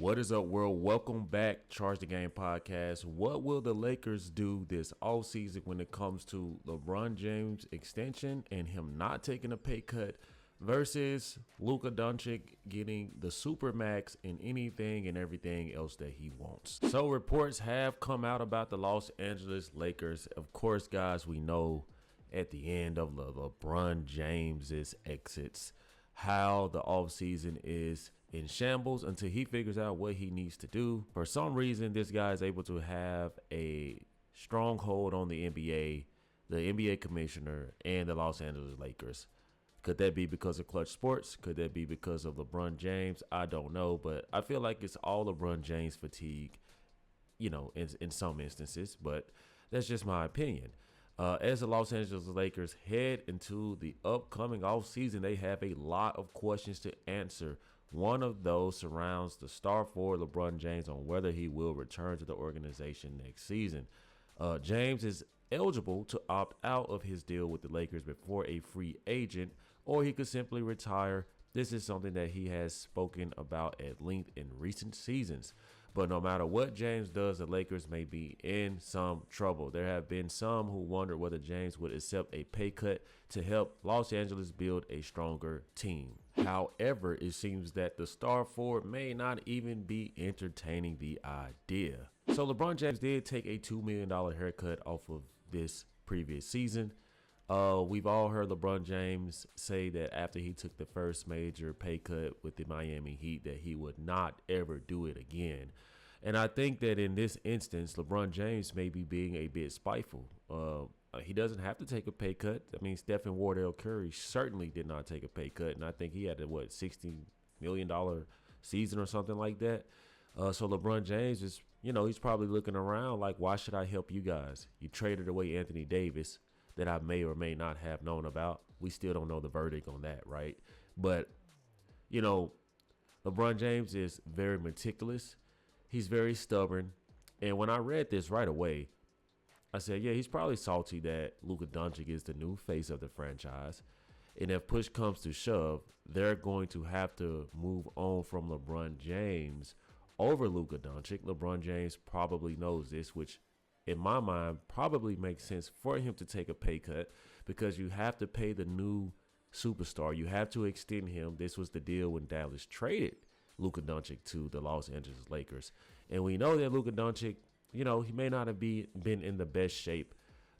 What is up, world? Welcome back, Charge the Game podcast. What will the Lakers do this offseason when it comes to LeBron James extension and him not taking a pay cut versus Luka Doncic getting the supermax in anything and everything else that he wants? So reports have come out about the Los Angeles Lakers. Of course, guys, we know at the end of LeBron James's exits how the offseason is in shambles until he figures out what he needs to do. For some reason, this guy is able to have a stronghold on the NBA, the NBA commissioner, and the Los Angeles Lakers. Could that be because of Clutch Sports? Could that be because of LeBron James? I don't know, but I feel like it's all LeBron James fatigue, you know, in some instances, but that's just my opinion. As the Los Angeles Lakers head into the upcoming offseason, they have a lot of questions to answer. One of those surrounds the star forward LeBron James on whether he will return to the organization next season. James is eligible to opt out of his deal with the Lakers before a free agent, or he could simply retire. This is something that he has spoken about at length in recent seasons. But no matter what James does, the Lakers may be in some trouble. There have been some who wonder whether James would accept a pay cut to help Los Angeles build a stronger team. However, it seems that the star forward may not even be entertaining the idea. So LeBron James did take a $2 million haircut off of this previous season. We've all heard LeBron James say that after he took the first major pay cut with the Miami Heat that he would not ever do it again. And I think that in this instance, LeBron James may be being a bit spiteful. He doesn't have to take a pay cut. I mean, Stephen Wardell Curry certainly did not take a pay cut. And I think he had a, $60 million season or something like that. So LeBron James is, he's probably looking around like, why should I help you guys? You traded away Anthony Davis that I may or may not have known about. We still don't know the verdict on that, right? But, LeBron James is very meticulous. He's very stubborn. And when I read this right away, I said, yeah, he's probably salty that Luka Doncic is the new face of the franchise. And if push comes to shove, they're going to have to move on from LeBron James over Luka Doncic. LeBron James probably knows this, which in my mind probably makes sense for him to take a pay cut because you have to pay the new superstar. You have to extend him. This was the deal when Dallas traded Luka Doncic to the Los Angeles Lakers. And we know that Luka Doncic, he may not have been in the best shape,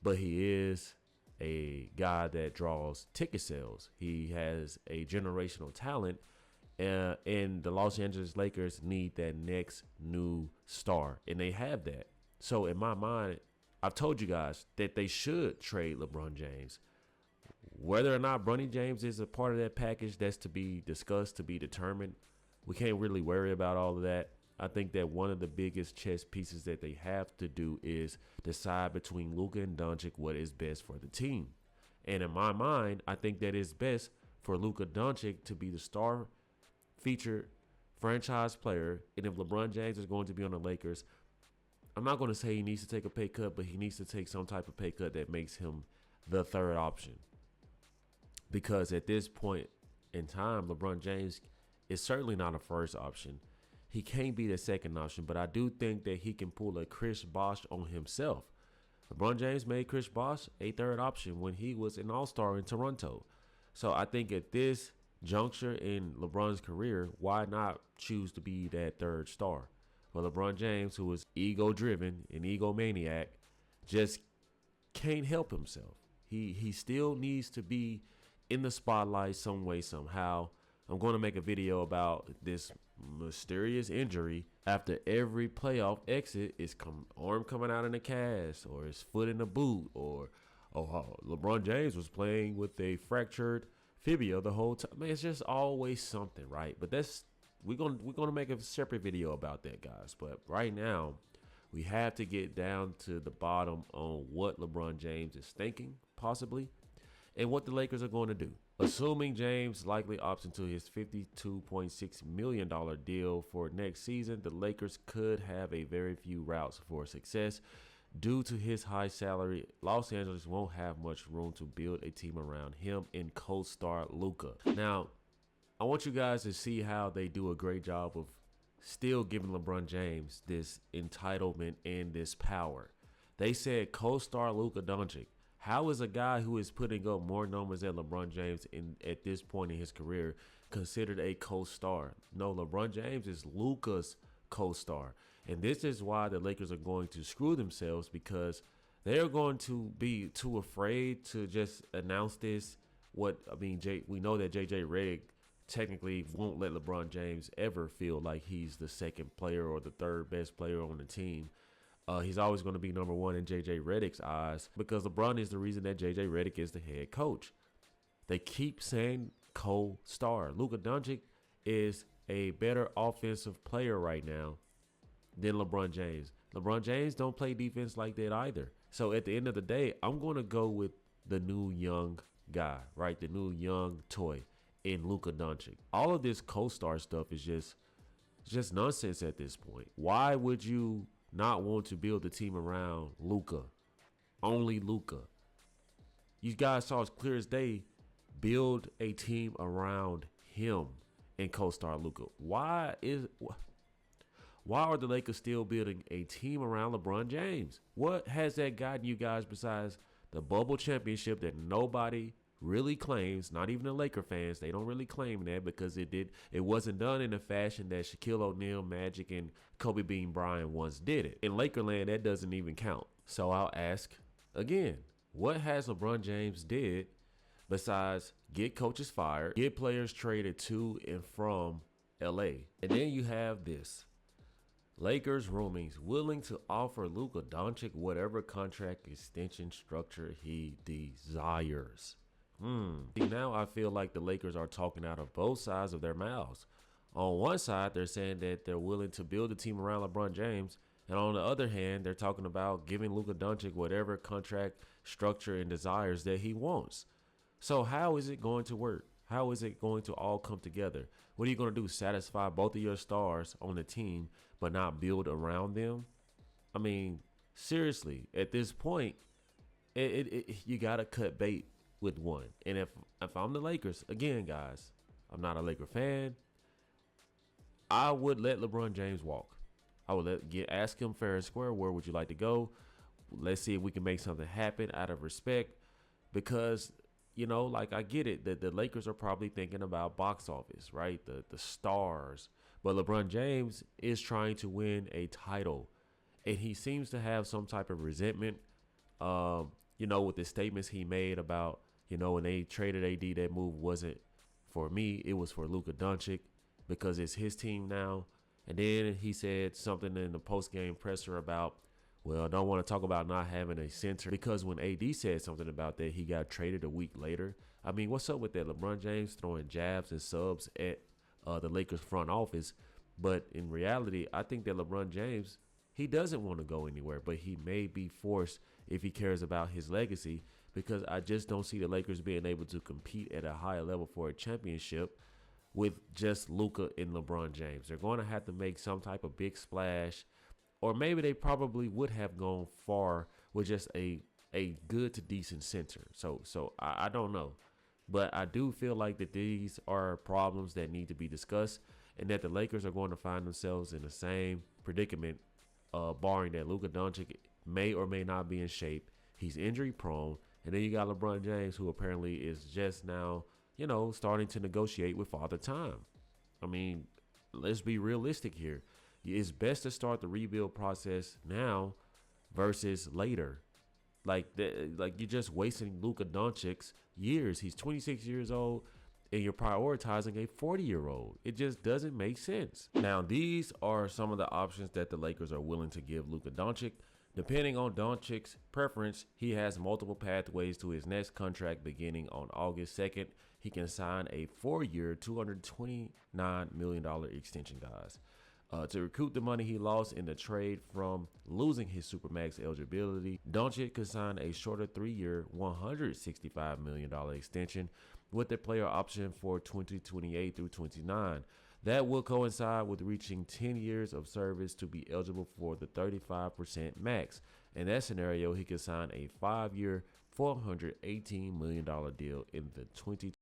but he is a guy that draws ticket sales. He has a generational talent, and the Los Angeles Lakers need that next new star, and they have that. So in my mind, I've told you guys that they should trade LeBron James. Whether or not Bronny James is a part of that package, that's to be discussed, to be determined. We can't really worry about all of that. I think that one of the biggest chess pieces that they have to do is decide between Luka and Doncic what is best for the team. And in my mind, I think that it's best for Luka Doncic to be the star featured franchise player. And if LeBron James is going to be on the Lakers, I'm not going to say he needs to take a pay cut, but he needs to take some type of pay cut that makes him the third option. Because at this point in time, LeBron James is certainly not a first option. He can't be the second option, but I do think that he can pull a Chris Bosh on himself. LeBron James made Chris Bosh a third option when he was an all-star in Toronto. So I think at this juncture in LeBron's career, why not choose to be that third star? Well, LeBron James, who is ego-driven, an egomaniac, just can't help himself. He still needs to be in the spotlight some way, somehow. I'm going to make a video about this mysterious injury after every playoff exit is arm coming out in a cast or his foot in a boot or LeBron James was playing with a fractured fibula the whole time. Man, it's just always something, right? But we're gonna make a separate video about that, guys. But right now, we have to get down to the bottom on what LeBron James is thinking, possibly, and what the Lakers are going to do. Assuming James likely opts into his $52.6 million deal for next season, the Lakers could have a very few routes for success. Due to his high salary, Los Angeles won't have much room to build a team around him and co-star Luka. Now, I want you guys to see how they do a great job of still giving LeBron James this entitlement and this power. They said co-star Luka Doncic. How is a guy who is putting up more numbers than LeBron James at this point in his career considered a co-star? No, LeBron James is Luka's co-star. And this is why the Lakers are going to screw themselves, because they're going to be too afraid to just announce this. We know that JJ Redick technically won't let LeBron James ever feel like he's the second player or the third best player on the team. He's always going to be number one in JJ Redick's eyes, because LeBron is the reason that JJ Redick is the head coach. They keep saying co-star. Luka Doncic is a better offensive player right now than LeBron James. LeBron James don't play defense like that either. So at the end of the day, I'm going to go with the new young guy, right? The new young toy in Luka Doncic. All of this co-star stuff is just nonsense at this point. Why would you not want to build a team around Luka? Only Luka. You guys saw as clear as day, build a team around him and co-star Luka. Why are the Lakers still building a team around LeBron James? What has that gotten you guys besides the bubble championship that nobody really claims, not even the Laker fans? They don't really claim that because it wasn't done in the fashion that Shaquille O'Neal, Magic, and Kobe Bean Bryant once did it. In Lakerland, that doesn't even count. So I'll ask again, what has LeBron James did besides get coaches fired, get players traded to and from LA? And then you have this. Lakers roomies willing to offer Luka Doncic whatever contract extension structure he desires. See, now I feel like the Lakers are talking out of both sides of their mouths. On one side, they're saying that they're willing to build a team around LeBron James. And on the other hand, they're talking about giving Luka Doncic whatever contract structure and desires that he wants. So how is it going to work? How is it going to all come together? What are you going to do? Satisfy both of your stars on the team, but not build around them? I mean, seriously, at this point, you got to cut bait with one. And if I'm the Lakers, again, guys, I'm not a Laker fan, I would let LeBron James walk. I would ask him fair and square, where would you like to go? Let's see if we can make something happen out of respect, because like, I get it that the Lakers are probably thinking about box office, right? The stars. But LeBron James is trying to win a title, and he seems to have some type of resentment, with the statements he made about, when they traded AD, that move wasn't for me. It was for Luka Doncic because it's his team now. And then he said something in the post-game presser about, well, I don't want to talk about not having a center, because when AD said something about that, he got traded a week later. I mean, what's up with that? LeBron James throwing jabs and subs at the Lakers front office. But in reality, I think that LeBron James, he doesn't want to go anywhere, but he may be forced if he cares about his legacy, because I just don't see the Lakers being able to compete at a higher level for a championship with just Luka and LeBron James. They're going to have to make some type of big splash. Or maybe they probably would have gone far with just a good to decent center. So I don't know. But I do feel like that these are problems that need to be discussed, and that the Lakers are going to find themselves in the same predicament, barring that Luka Doncic may or may not be in shape. He's injury prone. And then you got LeBron James, who apparently is just now, starting to negotiate with Father Time. I mean, let's be realistic here. It's best to start the rebuild process now versus later. Like you're just wasting Luka Doncic's years. He's 26 years old, and you're prioritizing a 40-year-old. It just doesn't make sense. Now, these are some of the options that the Lakers are willing to give Luka Doncic. Depending on Doncic's preference, he has multiple pathways to his next contract beginning on August 2nd. He can sign a 4-year, $229 million extension, guys. To recoup the money he lost in the trade from losing his Supermax eligibility, Doncic could sign a shorter 3-year, $165 million extension with the player option for 2028 through 29. That will coincide with reaching 10 years of service to be eligible for the 35% max. In that scenario, he could sign a 5-year, $418 million deal in the 2020.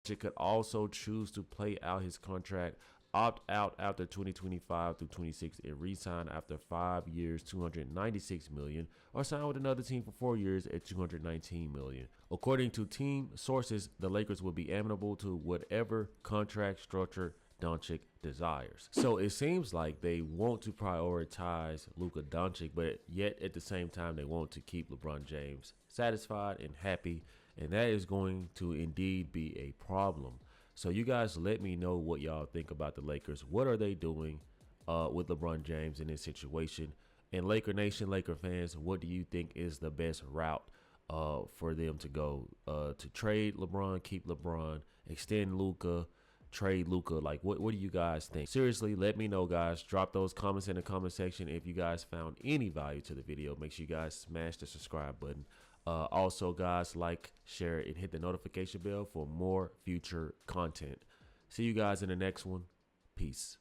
He could also choose to play out his contract opt out after 2025 through 26 and re-sign after 5 years, 296 million, or sign with another team for 4 years at 219 million. According to team sources, the Lakers will be amenable to whatever contract structure Doncic desires. So it seems like they want to prioritize Luka Doncic, but yet at the same time they want to keep LeBron James satisfied and happy, and that is going to indeed be a problem. So you guys let me know what y'all think about the Lakers. What are they doing with LeBron James in this situation? And Laker Nation, Laker fans, what do you think is the best route for them to go? To trade LeBron, keep LeBron, extend Luka, trade Luka? Like, what do you guys think? Seriously, let me know, guys. Drop those comments in the comment section. If you guys found any value to the video, make sure you guys smash the subscribe button. Also, guys, like, share, and hit the notification bell for more future content. See you guys in the next one. Peace.